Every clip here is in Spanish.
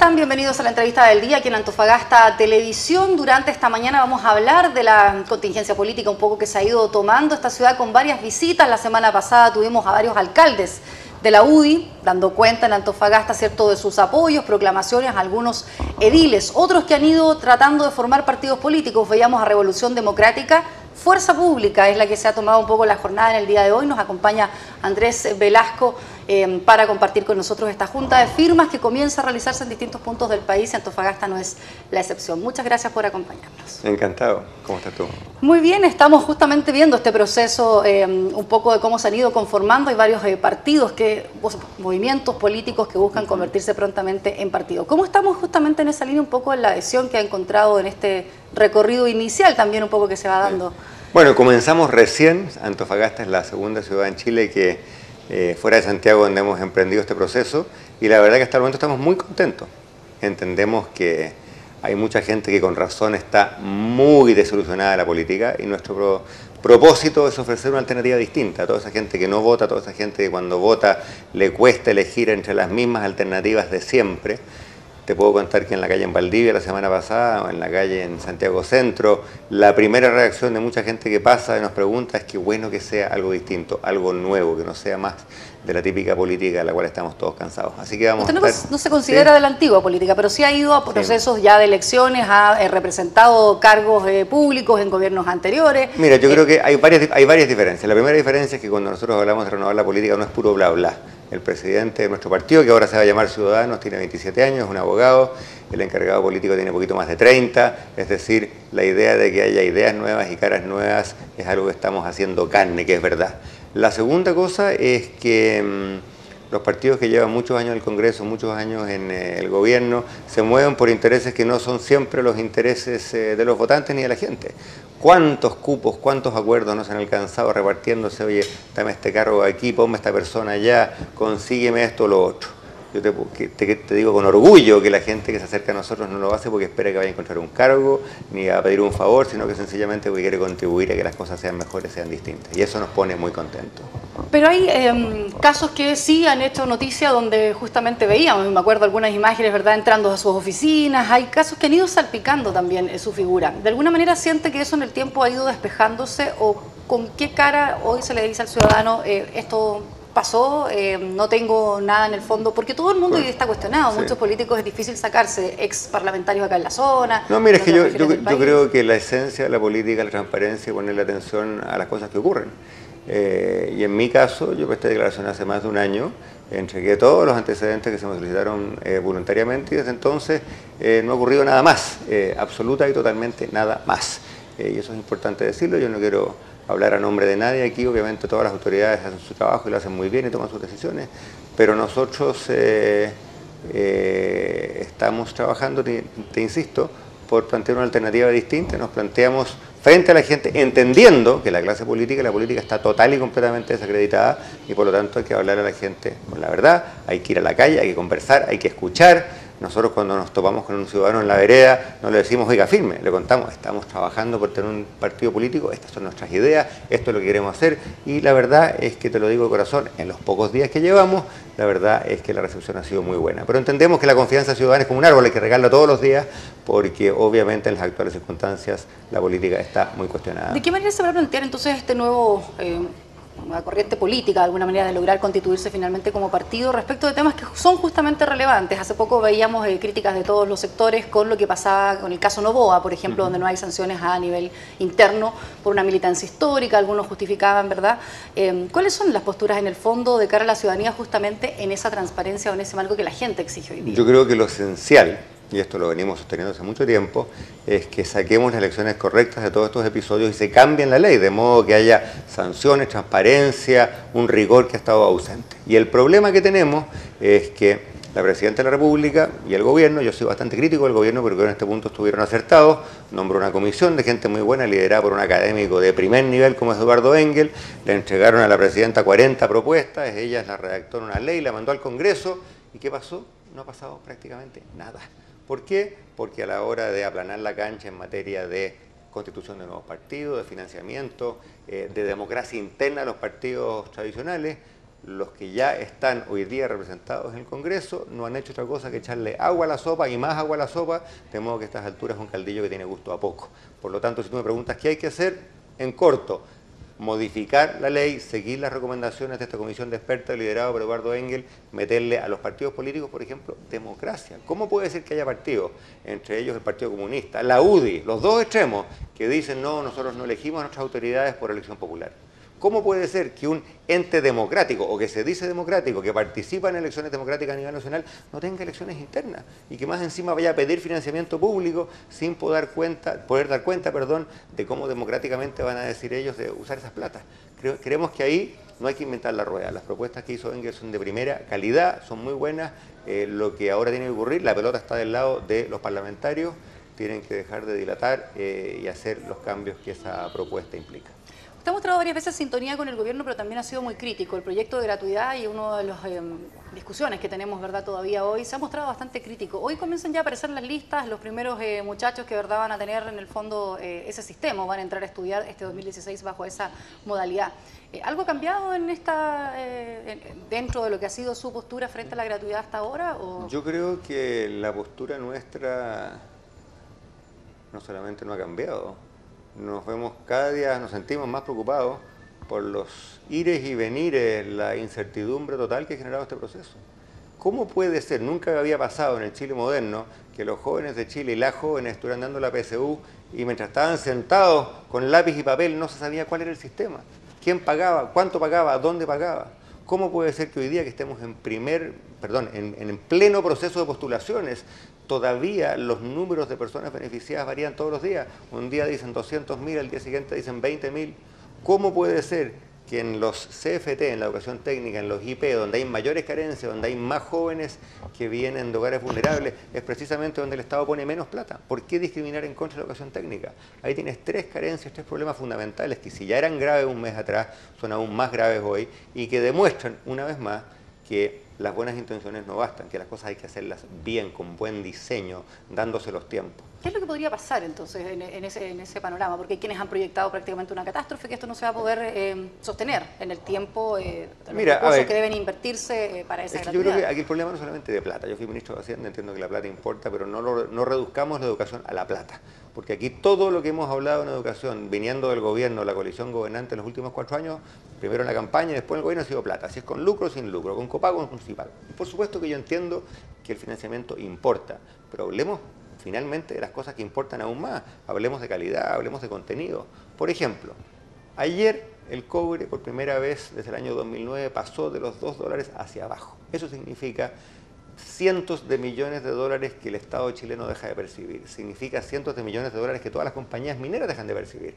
están? Bienvenidos a la entrevista del día aquí en Antofagasta Televisión. Durante esta mañana vamos a hablar de la contingencia política un poco que se ha ido tomando esta ciudad con varias visitas. La semana pasada tuvimos a varios alcaldes de la UDI dando cuenta en Antofagasta, ¿cierto?, de sus apoyos, proclamaciones, algunos ediles, otros que han ido tratando de formar partidos políticos. Veíamos a Revolución Democrática. Fuerza Pública es la que se ha tomado un poco la jornada en el día de hoy. Nos acompaña Andrés Velasco para compartir con nosotros esta junta de firmas que comienza a realizarse en distintos puntos del país y Antofagasta no es la excepción. Muchas gracias por acompañarnos. Encantado. ¿Cómo estás tú? Muy bien, estamos justamente viendo este proceso, un poco de cómo se han ido conformando. Hay varios partidos, movimientos políticos que buscan convertirse prontamente en partido. ¿Cómo estamos justamente en esa línea, un poco en la adhesión que ha encontrado en este recorrido inicial también un poco que se va dando? Bueno, comenzamos recién. Antofagasta es la segunda ciudad en Chile que fuera de Santiago donde hemos emprendido este proceso y la verdad que hasta el momento estamos muy contentos. Entendemos que hay mucha gente que con razón está muy desilusionada de la política y nuestro propósito es ofrecer una alternativa distinta a toda esa gente que no vota, a toda esa gente que cuando vota le cuesta elegir entre las mismas alternativas de siempre. Te puedo contar que en la calle en Valdivia la semana pasada o en la calle en Santiago Centro, la primera reacción de mucha gente que pasa y nos pregunta es que bueno que sea algo distinto, algo nuevo, que no sea más de la típica política de la cual estamos todos cansados. Así que vamos Usted no se considera de la antigua política, pero sí ha ido a procesos ya de elecciones, ha representado cargos públicos en gobiernos anteriores. Mira, yo creo que hay varias diferencias. La primera diferencia es que cuando nosotros hablamos de renovar la política no es puro bla bla. El presidente de nuestro partido, que ahora se va a llamar Ciudadanos, tiene 27 años, es un abogado, el encargado político tiene poquito más de 30, es decir, la idea de que haya ideas nuevas y caras nuevas es algo que estamos haciendo carne, que es verdad. La segunda cosa es que los partidos que llevan muchos años en el Congreso, muchos años en el gobierno, se mueven por intereses que no son siempre los intereses de los votantes ni de la gente. ¿Cuántos cupos, cuántos acuerdos no se han alcanzado repartiéndose? Oye, dame este cargo aquí, ponme esta persona allá, consígueme esto o lo otro. Yo te digo con orgullo que la gente que se acerca a nosotros no lo hace porque espera que vaya a encontrar un cargo, ni a pedir un favor, sino que sencillamente porque quiere contribuir a que las cosas sean mejores, sean distintas. Y eso nos pone muy contentos. Pero hay casos que sí han hecho noticia donde justamente veíamos, me acuerdo algunas imágenes, ¿verdad?, entrando a sus oficinas. Hay casos que han ido salpicando también su figura. ¿De alguna manera siente que eso en el tiempo ha ido despejándose o con qué cara hoy se le dice al ciudadano esto pasó, no tengo nada en el fondo? Porque todo el mundo hoy está cuestionado, sí. Muchos políticos es difícil sacarse, ex parlamentarios acá en la zona. No, mira, es que yo creo que la esencia de la política es la transparencia y ponerle atención a las cosas que ocurren. Y en mi caso, yo presté declaración hace más de un año, entregué todos los antecedentes que se me solicitaron voluntariamente y desde entonces no ha ocurrido nada más, absoluta y totalmente nada más. Y eso es importante decirlo, yo no quiero hablar a nombre de nadie aquí, obviamente todas las autoridades hacen su trabajo y lo hacen muy bien y toman sus decisiones, pero nosotros estamos trabajando, te insisto, por plantear una alternativa distinta. Nos planteamos frente a la gente, entendiendo que la clase política y la política está total y completamente desacreditada y por lo tanto hay que hablar a la gente con la verdad, hay que ir a la calle, hay que conversar, hay que escuchar. Nosotros cuando nos topamos con un ciudadano en la vereda no le decimos, oiga, firme, le contamos, estamos trabajando por tener un partido político, estas son nuestras ideas, esto es lo que queremos hacer y la verdad es que te lo digo de corazón, en los pocos días que llevamos, la verdad es que la recepción ha sido muy buena. Pero entendemos que la confianza ciudadana es como un árbol, hay que regarla todos los días porque obviamente en las actuales circunstancias la política está muy cuestionada. ¿De qué manera se va a plantear entonces este nuevo una corriente política, de alguna manera, de lograr constituirse finalmente como partido respecto de temas que son justamente relevantes? Hace poco veíamos críticas de todos los sectores con lo que pasaba con el caso Noboa, por ejemplo, donde no hay sanciones a nivel interno por una militancia histórica, algunos justificaban, ¿verdad? ¿Cuáles son las posturas en el fondo de cara a la ciudadanía justamente en esa transparencia o en ese marco que la gente exige hoy día? Yo creo que lo esencial, y esto lo venimos sosteniendo hace mucho tiempo, es que saquemos las lecciones correctas de todos estos episodios y se cambien la ley, de modo que haya sanciones, transparencia, un rigor que ha estado ausente. Y el problema que tenemos es que la Presidenta de la República y el Gobierno, yo soy bastante crítico del Gobierno, pero creo que en este punto estuvieron acertados, nombró una comisión de gente muy buena, liderada por un académico de primer nivel como es Eduardo Engel, le entregaron a la Presidenta 40 propuestas, ella la redactó en una ley, la mandó al Congreso, ¿y qué pasó? No ha pasado prácticamente nada. ¿Por qué? Porque a la hora de aplanar la cancha en materia de constitución de nuevos partidos, de financiamiento, de democracia interna de los partidos tradicionales, los que ya están hoy día representados en el Congreso no han hecho otra cosa que echarle agua a la sopa y más agua a la sopa, de modo que a estas alturas es un caldillo que tiene gusto a poco. Por lo tanto, si tú me preguntas qué hay que hacer, en corto, modificar la ley, seguir las recomendaciones de esta comisión de expertos liderada por Eduardo Engel, meterle a los partidos políticos, por ejemplo, democracia. ¿Cómo puede ser que haya partidos, entre ellos el Partido Comunista, la UDI, los dos extremos, que dicen no, nosotros no elegimos a nuestras autoridades por elección popular? ¿Cómo puede ser que un ente democrático, o que se dice democrático, que participa en elecciones democráticas a nivel nacional, no tenga elecciones internas y que más encima vaya a pedir financiamiento público sin poder dar cuenta de cómo democráticamente van a decir ellos de usar esas platas? Creemos que ahí no hay que inventar la rueda. Las propuestas que hizo Engel son de primera calidad, son muy buenas. Lo que ahora tiene que ocurrir, la pelota está del lado de los parlamentarios, tienen que dejar de dilatar y hacer los cambios que esa propuesta implica. Usted ha mostrado varias veces sintonía con el gobierno, pero también ha sido muy crítico. El proyecto de gratuidad y una de las discusiones que tenemos, ¿verdad?, todavía hoy, se ha mostrado bastante crítico. Hoy comienzan ya a aparecer las listas, los primeros muchachos que, ¿verdad?, van a tener en el fondo ese sistema, van a entrar a estudiar este 2016 bajo esa modalidad. ¿Algo ha cambiado en dentro de lo que ha sido su postura frente a la gratuidad hasta ahora? ¿O? Yo creo que la postura nuestra no solamente no ha cambiado, nos vemos cada día, nos sentimos más preocupados por los ires y venires, la incertidumbre total que ha generado este proceso. ¿Cómo puede ser? Nunca había pasado en el Chile moderno que los jóvenes de Chile y las jóvenes estuvieran dando la PSU y mientras estaban sentados con lápiz y papel no se sabía cuál era el sistema, quién pagaba, cuánto pagaba, dónde pagaba. ¿Cómo puede ser que hoy día que estemos en pleno proceso de postulaciones, todavía los números de personas beneficiadas varían todos los días? Un día dicen 200.000, al día siguiente dicen 20.000. ¿Cómo puede ser que en los CFT, en la educación técnica, en los IP, donde hay mayores carencias, donde hay más jóvenes que vienen de hogares vulnerables, es precisamente donde el Estado pone menos plata? ¿Por qué discriminar en contra de la educación técnica? Ahí tienes tres carencias, tres problemas fundamentales que si ya eran graves un mes atrás, son aún más graves hoy y que demuestran una vez más que las buenas intenciones no bastan, que las cosas hay que hacerlas bien, con buen diseño, dándose los tiempos. ¿Qué es lo que podría pasar entonces en ese panorama? Porque hay quienes han proyectado prácticamente una catástrofe, que esto no se va a poder sostener en el tiempo, los recursos que deben invertirse para esa gratuidad. Yo creo que aquí el problema no es solamente de plata. Yo fui ministro de Hacienda, entiendo que la plata importa, pero no reduzcamos la educación a la plata. Porque aquí todo lo que hemos hablado en educación, viniendo del gobierno, la coalición gobernante en los últimos 4 años, primero en la campaña y después en el gobierno ha sido plata. Si es con lucro o sin lucro, con copago o con municipal. Y por supuesto que yo entiendo que el financiamiento importa, pero hablemos finalmente de las cosas que importan aún más. Hablemos de calidad, hablemos de contenido. Por ejemplo, ayer el cobre por primera vez desde el año 2009 pasó de los $2 hacia abajo. Eso significa cientos de millones de dólares que el Estado chileno deja de percibir. Significa cientos de millones de dólares que todas las compañías mineras dejan de percibir.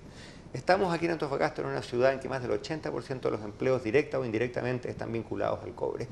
Estamos aquí en Antofagasta, en una ciudad en que más del 80% de los empleos directa o indirectamente están vinculados al cobre.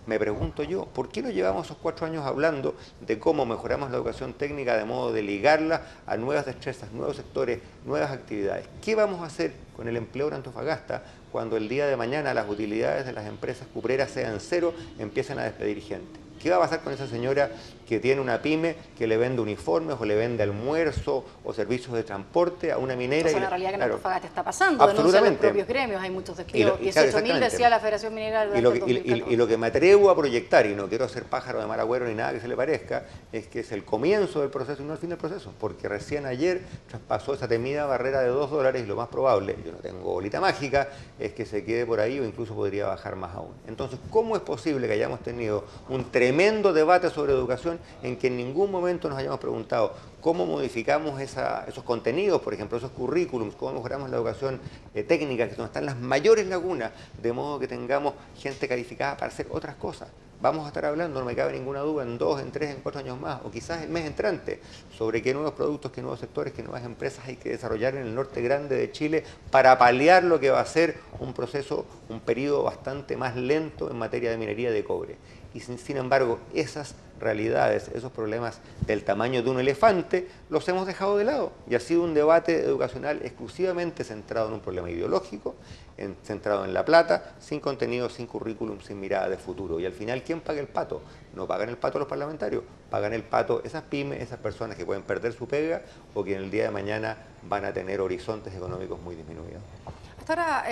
Me pregunto yo, ¿por qué no llevamos esos 4 años hablando de cómo mejoramos la educación técnica de modo de ligarla a nuevas destrezas, nuevos sectores, nuevas actividades? ¿Qué vamos a hacer con el empleo en Antofagasta cuando el día de mañana las utilidades de las empresas cupleras sean cero, empiecen a despedir gente? ¿Qué va a pasar con esa señora que tiene una pyme que le vende uniformes o le vende almuerzo o servicios de transporte a una minera? Es una realidad que en Antofagasta está pasando, denuncian los propios gremios, hay muchos despidos. 18.000 decía la Federación Minera. Y lo que me atrevo a proyectar, y no quiero ser pájaro de mal agüero ni nada que se le parezca, es que es el comienzo del proceso y no el fin del proceso, porque recién ayer traspasó esa temida barrera de $2 y lo más probable, yo no tengo bolita mágica, es que se quede por ahí o incluso podría bajar más aún. Entonces, ¿cómo es posible que hayamos tenido un tremendo debate sobre educación en que en ningún momento nos hayamos preguntado cómo modificamos esos contenidos, por ejemplo, esos currículums, cómo mejoramos la educación técnica, que es donde están las mayores lagunas, de modo que tengamos gente calificada para hacer otras cosas? Vamos a estar hablando, no me cabe ninguna duda, en 2, en 3, en 4 años más, o quizás el mes entrante, sobre qué nuevos productos, qué nuevos sectores, qué nuevas empresas hay que desarrollar en el norte grande de Chile para paliar lo que va a ser un proceso, un periodo bastante más lento en materia de minería de cobre. Y sin embargo, esas realidades, esos problemas del tamaño de un elefante, los hemos dejado de lado. Y ha sido un debate educacional exclusivamente centrado en un problema ideológico, centrado en la plata, sin contenido, sin currículum, sin mirada de futuro. Y al final, ¿quién paga el pato? No pagan el pato los parlamentarios, pagan el pato esas pymes, esas personas que pueden perder su pega o que en el día de mañana van a tener horizontes económicos muy disminuidos. Hasta ahora,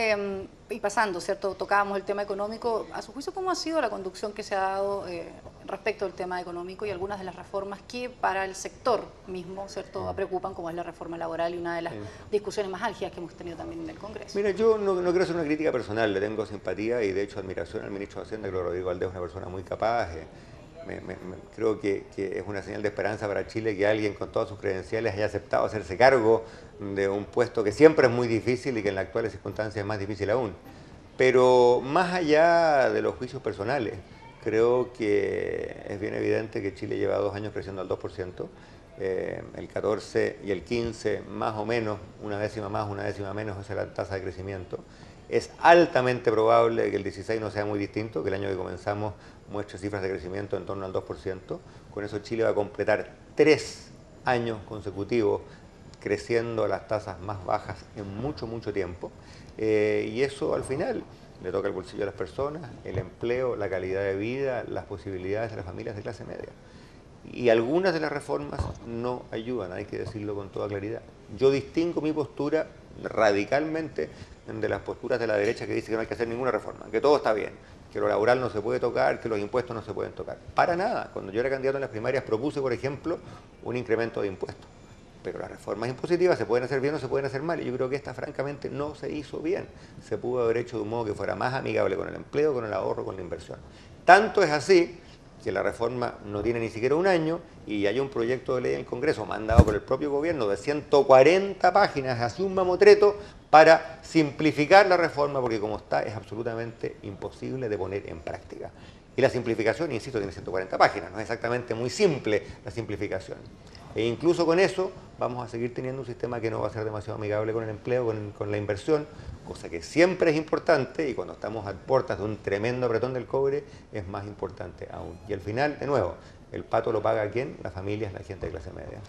Y pasando, ¿cierto? Tocábamos el tema económico. A su juicio, ¿cómo ha sido la conducción que se ha dado respecto al tema económico y algunas de las reformas que para el sector mismo, ¿cierto?, preocupan, como es la reforma laboral y una de las discusiones más álgidas que hemos tenido también en el Congreso? Mira, yo no quiero hacer una crítica personal, le tengo simpatía y de hecho admiración al ministro de Hacienda, que Rodrigo Valdés es una persona muy capaz. Creo que es una señal de esperanza para Chile que alguien con todas sus credenciales haya aceptado hacerse cargo de un puesto que siempre es muy difícil y que en las actuales circunstancias es más difícil aún. Pero más allá de los juicios personales, creo que es bien evidente que Chile lleva 2 años creciendo al 2%, el 14 y el 15 más o menos, una décima más, una décima menos, esa es la tasa de crecimiento. Es altamente probable que el 16 no sea muy distinto, que el año que comenzamos muestre cifras de crecimiento en torno al 2%. Con eso Chile va a completar 3 años consecutivos creciendo a las tasas más bajas en mucho, mucho tiempo. Y eso al final le toca el bolsillo a las personas, el empleo, la calidad de vida, las posibilidades de las familias de clase media. Y algunas de las reformas no ayudan, hay que decirlo con toda claridad. Yo distingo mi postura radicalmente de las posturas de la derecha que dice que no hay que hacer ninguna reforma, que todo está bien, que lo laboral no se puede tocar, que los impuestos no se pueden tocar. Para nada. Cuando yo era candidato en las primarias propuse, por ejemplo, un incremento de impuestos. Pero las reformas impositivas se pueden hacer bien o se pueden hacer mal. Y yo creo que esta francamente no se hizo bien. Se pudo haber hecho de un modo que fuera más amigable con el empleo, con el ahorro, con la inversión. Tanto es así que la reforma no tiene ni siquiera un año y hay un proyecto de ley en el Congreso mandado por el propio gobierno de 140 páginas, así un mamotreto, para simplificar la reforma, porque como está es absolutamente imposible de poner en práctica. Y la simplificación, insisto, tiene 140 páginas, no es exactamente muy simple la simplificación. E incluso con eso vamos a seguir teniendo un sistema que no va a ser demasiado amigable con el empleo, con la inversión, cosa que siempre es importante y cuando estamos a puertas de un tremendo apretón del cobre es más importante aún. Y al final, de nuevo, ¿el pato lo paga quién? Las familias, la gente de clase media.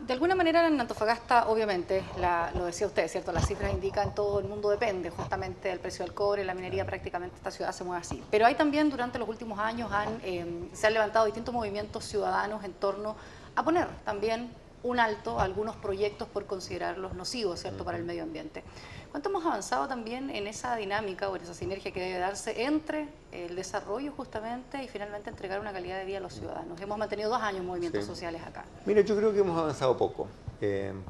De alguna manera en Antofagasta, obviamente, lo decía usted, ¿cierto? Las cifras indican todo el mundo depende justamente del precio del cobre, la minería, prácticamente esta ciudad se mueve así. Pero hay también durante los últimos años se han levantado distintos movimientos ciudadanos en torno a poner también un alto a algunos proyectos por considerarlos nocivos, ¿cierto?, para el medio ambiente. ¿Cuánto hemos avanzado también en esa dinámica o en esa sinergia que debe darse entre el desarrollo justamente y finalmente entregar una calidad de vida a los ciudadanos? Hemos mantenido 2 años movimientos sociales acá. Mira, yo creo que hemos avanzado poco,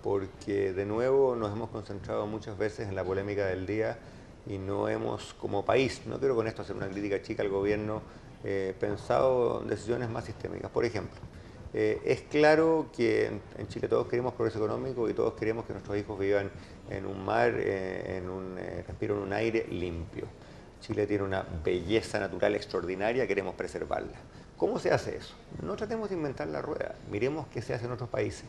porque de nuevo nos hemos concentrado muchas veces en la polémica del día y no hemos, como país, no quiero con esto hacer una crítica chica al gobierno, pensado decisiones más sistémicas. Por ejemplo, es claro que en Chile todos queremos progreso económico y todos queremos que nuestros hijos vivan en un mar, respiren un aire limpio. Chile tiene una belleza natural extraordinaria, queremos preservarla. ¿Cómo se hace eso? No tratemos de inventar la rueda, miremos qué se hace en otros países.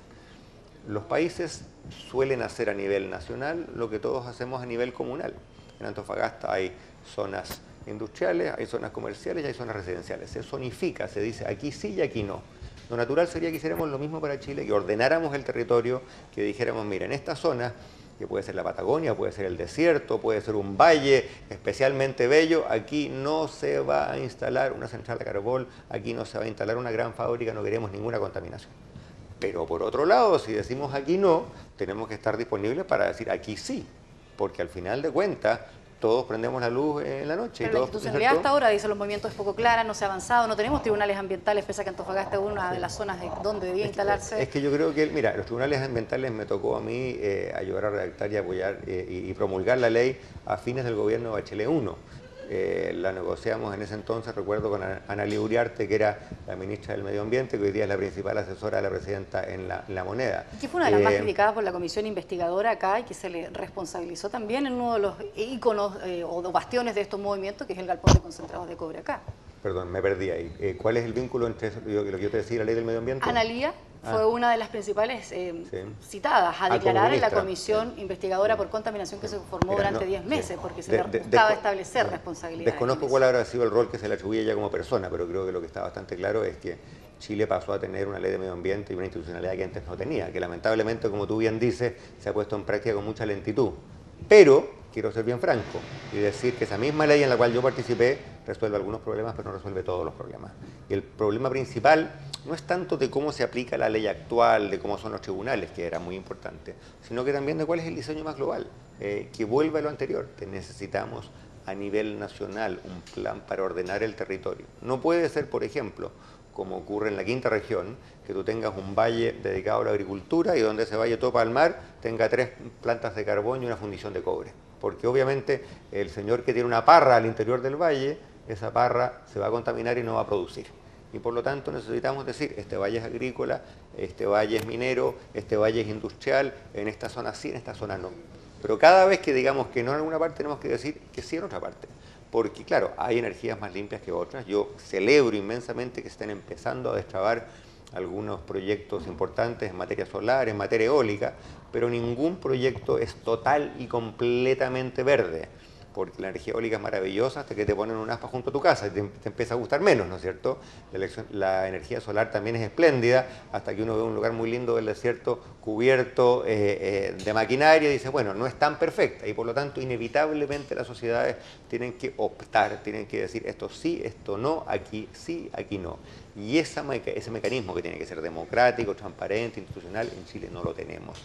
Los países suelen hacer a nivel nacional lo que todos hacemos a nivel comunal. En Antofagasta hay zonas industriales, hay zonas comerciales y hay zonas residenciales. Se zonifica, se dice aquí sí y aquí no. Lo natural sería que hiciéramos lo mismo para Chile, que ordenáramos el territorio, que dijéramos, mira, en esta zona, que puede ser la Patagonia, puede ser el desierto, puede ser un valle especialmente bello, aquí no se va a instalar una central de carbón, aquí no se va a instalar una gran fábrica, no queremos ninguna contaminación. Pero por otro lado, si decimos aquí no, tenemos que estar disponibles para decir aquí sí, porque al final de cuentas, todos prendemos la luz en la noche. Pero la institucionalidad hasta ahora, dice, los movimientos es poco clara, no se ha avanzado, no tenemos tribunales ambientales, pese a que Antofagasta es una de las zonas donde debía instalarse. Es que yo creo que, mira, los tribunales ambientales me tocó a mí ayudar a redactar y apoyar y promulgar la ley a fines del gobierno de Bachelet 1. La negociamos en ese entonces, recuerdo, con Analía Uriarte, que era la ministra del Medio Ambiente, que hoy día es la principal asesora de la presidenta en la moneda. Que fue una de las más criticadas por la comisión investigadora acá y que se le responsabilizó también en uno de los íconos o bastiones de estos movimientos, que es el galpón de concentrados de cobre acá. Perdón, me perdí ahí. ¿Cuál es el vínculo entre eso, lo que yo te decía, la ley del medio ambiente? Analía fue una de las principales citadas a declarar en la comisión investigadora por contaminación que se formó durante 10 meses, porque se le buscaba establecer responsabilidades. Desconozco cuál habrá sido el rol que se le atribuye ella como persona, pero creo que lo que está bastante claro es que Chile pasó a tener una ley de medio ambiente y una institucionalidad que antes no tenía, que lamentablemente, como tú bien dices, se ha puesto en práctica con mucha lentitud. Pero quiero ser bien franco y decir que esa misma ley en la cual yo participé resuelve algunos problemas, pero no resuelve todos los problemas. Y el problema principal no es tanto de cómo se aplica la ley actual, de cómo son los tribunales, que era muy importante, sino que también de cuál es el diseño más global, que vuelva a lo anterior. Necesitamos a nivel nacional un plan para ordenar el territorio. No puede ser, por ejemplo, como ocurre en la quinta región, que tú tengas un valle dedicado a la agricultura y donde ese valle topa al mar tenga 3 plantas de carbón y una fundición de cobre. Porque obviamente el señor que tiene una parra al interior del valle, esa parra se va a contaminar y no va a producir. Y por lo tanto necesitamos decir, este valle es agrícola, este valle es minero, este valle es industrial, en esta zona sí, en esta zona no. Pero cada vez que digamos que no en alguna parte, tenemos que decir que sí en otra parte. Porque claro, hay energías más limpias que otras. Yo celebro inmensamente que estén empezando a destrabar algunos proyectos importantes en materia solar, en materia eólica, pero ningún proyecto es total y completamente verde. Porque la energía eólica es maravillosa hasta que te ponen un aspa junto a tu casa y te empieza a gustar menos, ¿no es cierto? La energía solar también es espléndida hasta que uno ve un lugar muy lindo del desierto cubierto de maquinaria y dice, bueno, no es tan perfecta y por lo tanto inevitablemente las sociedades tienen que optar, tienen que decir esto sí, esto no, aquí sí, aquí no. Y ese mecanismo que tiene que ser democrático, transparente, institucional, en Chile no lo tenemos.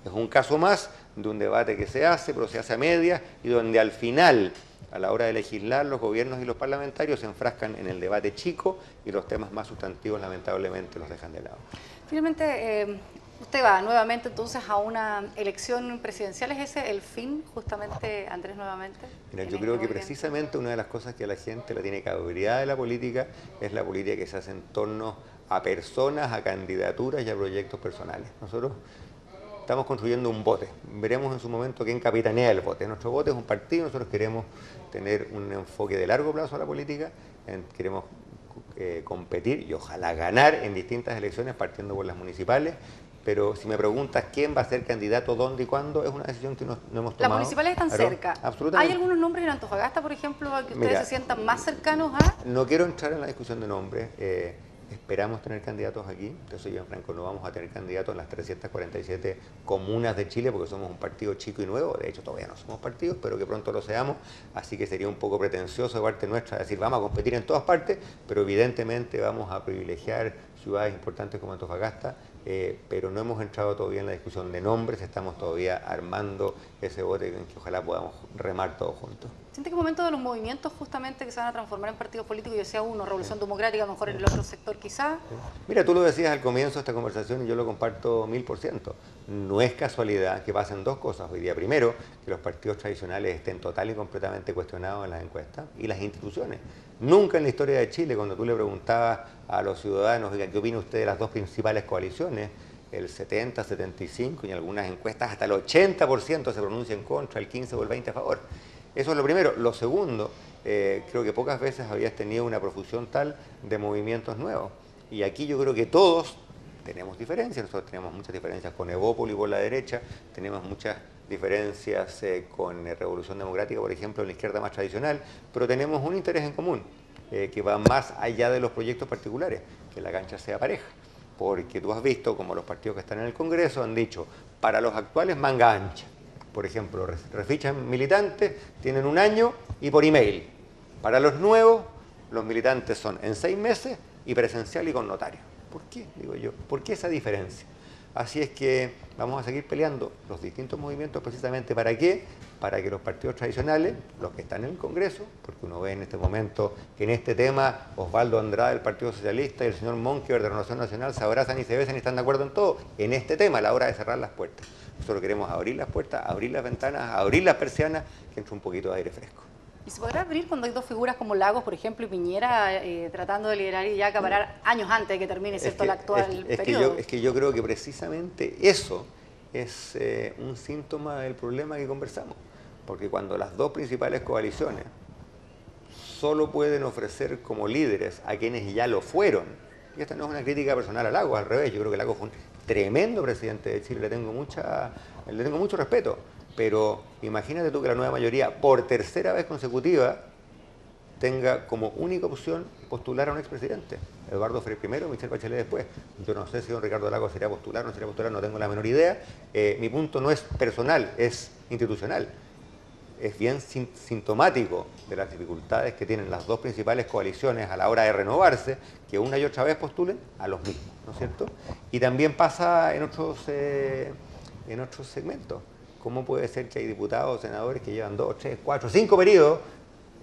Es un caso más de un debate que se hace, pero se hace a medias y donde al final, a la hora de legislar, los gobiernos y los parlamentarios se enfrascan en el debate chico y los temas más sustantivos lamentablemente los dejan de lado. Finalmente, usted va nuevamente entonces a una elección presidencial. ¿Es ese el fin justamente, Andrés, nuevamente? Mira, yo creo que precisamente una de las cosas que a la gente la tiene cabreada de la política es la política que se hace en torno a personas, a candidaturas y a proyectos personales. Nosotros estamos construyendo un bote. Veremos en su momento quién capitanea el bote. Nuestro bote es un partido, nosotros queremos tener un enfoque de largo plazo a la política, queremos competir y ojalá ganar en distintas elecciones partiendo por las municipales, pero si me preguntas quién va a ser candidato, dónde y cuándo, es una decisión que no hemos tomado. Las municipales están cerca. Absolutamente. ¿Hay algunos nombres en Antofagasta, por ejemplo, que ustedes se sientan más cercanos a? No quiero entrar en la discusión de nombres. Esperamos tener candidatos aquí, yo soy bien franco, no vamos a tener candidatos en las 347 comunas de Chile porque somos un partido chico y nuevo, de hecho todavía no somos partidos, pero que pronto lo seamos, así que sería un poco pretencioso de parte nuestra decir vamos a competir en todas partes, pero evidentemente vamos a privilegiar ciudades importantes como Antofagasta, pero no hemos entrado todavía en la discusión de nombres, estamos todavía armando ese bote en que ojalá podamos remar todos juntos. ¿Siente que es momento de los movimientos justamente que se van a transformar en partidos políticos, yo sea uno, Revolución Democrática, a lo mejor en el otro sector quizás? Mira, tú lo decías al comienzo de esta conversación y yo lo comparto 1000%. No es casualidad que pasen dos cosas hoy día. Primero, que los partidos tradicionales estén total y completamente cuestionados en las encuestas y las instituciones. Nunca en la historia de Chile, cuando tú le preguntabas a los ciudadanos, oiga, ¿qué opina usted de las dos principales coaliciones? El 70, 75 y en algunas encuestas hasta el 80% se pronuncia en contra, el 15 o el 20 a favor. Eso es lo primero. Lo segundo, creo que pocas veces habías tenido una profusión tal de movimientos nuevos. Y aquí yo creo que todos tenemos diferencias. Nosotros tenemos muchas diferencias con Evópoli por la derecha, tenemos muchas diferencias con Revolución Democrática, por ejemplo, en la izquierda más tradicional, pero tenemos un interés en común, que va más allá de los proyectos particulares, que la cancha sea pareja. Porque tú has visto como los partidos que están en el Congreso han dicho, para los actuales manga ancha. Por ejemplo, refichan militantes, tienen un año y por email. Para los nuevos, los militantes son en 6 meses y presencial y con notario. ¿Por qué? Digo yo, ¿por qué esa diferencia? Así es que vamos a seguir peleando los distintos movimientos precisamente ¿para qué? Para que los partidos tradicionales, los que están en el Congreso, porque uno ve en este momento que en este tema Osvaldo Andrade del Partido Socialista y el señor Monkever de Renovación Nacional se abrazan y se besan y están de acuerdo en todo, en este tema a la hora de cerrar las puertas. Nosotros queremos abrir las puertas, abrir las ventanas, abrir las persianas, que entre un poquito de aire fresco. ¿Y se podrá abrir cuando hay dos figuras como Lagos, por ejemplo, y Piñera tratando de liderar y ya acaparar años antes de que termine el actual periodo? Es que yo creo que precisamente eso es un síntoma del problema que conversamos. Porque cuando las dos principales coaliciones solo pueden ofrecer como líderes a quienes ya lo fueron, y esta no es una crítica personal a Lagos, al revés, yo creo que Lagos fue un tremendo presidente de Chile, le tengo mucho respeto, pero imagínate tú que la nueva mayoría, por tercera vez consecutiva, tenga como única opción postular a un expresidente. Eduardo Frei primero, Michelle Bachelet después. Yo no sé si don Ricardo Lagos sería postular o no sería postular, no tengo la menor idea. Mi punto no es personal, es institucional. es bien sintomático de las dificultades que tienen las dos principales coaliciones a la hora de renovarse, que una y otra vez postulen a los mismos, ¿no es cierto? Y también pasa en otros segmentos. ¿Cómo puede ser que hay diputados o senadores que llevan 2, 3, 4, 5 periodos,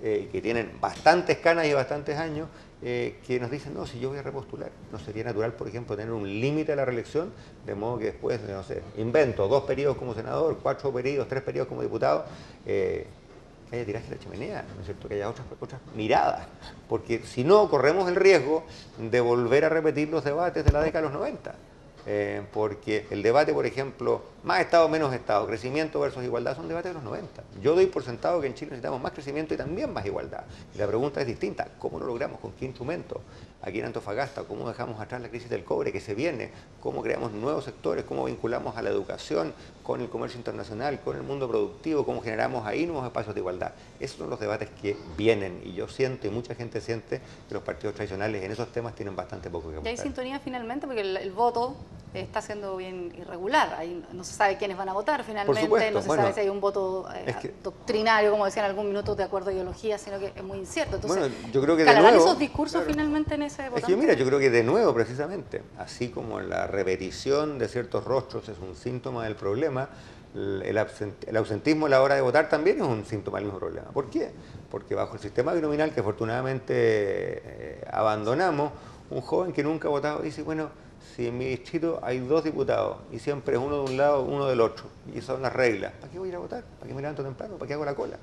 que tienen bastantes canas y bastantes años, que nos dicen, no, si yo voy a repostular? ¿No sería natural, por ejemplo, tener un límite a la reelección? De modo que después, no sé, invento 2 periodos como senador, 4 periodos, 3 periodos como diputado, que haya tiraje a la chimenea, ¿no es cierto? Que haya otras miradas. Porque si no, corremos el riesgo de volver a repetir los debates de la década de los 90. Porque el debate, por ejemplo, más Estado, menos Estado, crecimiento versus igualdad, son debates de los 90. Yo doy por sentado que en Chile necesitamos más crecimiento y también más igualdad. Y la pregunta es distinta: ¿cómo lo logramos? ¿Con qué instrumento? Aquí en Antofagasta, ¿cómo dejamos atrás la crisis del cobre que se viene? ¿Cómo creamos nuevos sectores? ¿Cómo vinculamos a la educación con el comercio internacional, con el mundo productivo? ¿Cómo generamos ahí nuevos espacios de igualdad? Esos son los debates que vienen, y yo siento, y mucha gente siente, que los partidos tradicionales en esos temas tienen bastante poco que aportar. ¿Y hay sintonía finalmente? Porque el voto está siendo bien irregular. Ahí no se sabe quiénes van a votar finalmente, por supuesto, no se sabe si hay un voto doctrinario, como decían en algún minuto, de acuerdo a ideología, sino que es muy incierto. Entonces, bueno, yo creo que ¿calarán esos discursos finalmente en ese votante? Es que mira, yo creo que de nuevo, precisamente, así como la repetición de ciertos rostros es un síntoma del problema, el ausentismo a la hora de votar también es un síntoma del mismo problema. ¿Por qué? Porque bajo el sistema binominal que afortunadamente abandonamos, un joven que nunca ha votado dice, bueno, si en mi distrito hay 2 diputados y siempre es uno de un lado, uno del otro, y esas son las reglas, ¿para qué voy a ir a votar? ¿Para qué me levanto temprano? ¿Para qué hago la cola?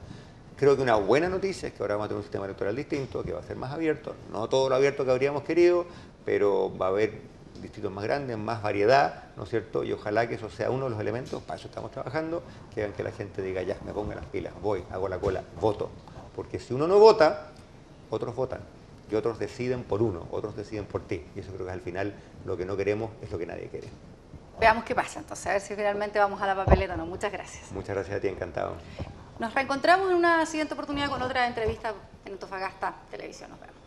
Creo que una buena noticia es que ahora vamos a tener un sistema electoral distinto, que va a ser más abierto, no todo lo abierto que habríamos querido, pero va a haber distritos más grandes, más variedad, ¿no es cierto? Y ojalá que eso sea uno de los elementos, para eso estamos trabajando, que hagan que la gente diga, ya, me ponga las pilas, voy, hago la cola, voto. Porque si uno no vota, otros votan. Y otros deciden por uno, otros deciden por ti. Y eso creo que al final lo que no queremos es lo que nadie quiere. Veamos qué pasa entonces, a ver si finalmente vamos a la papeleta o no. Muchas gracias. Muchas gracias a ti, encantado. Nos reencontramos en una siguiente oportunidad con otra entrevista en Antofagasta Televisión. Nos vemos.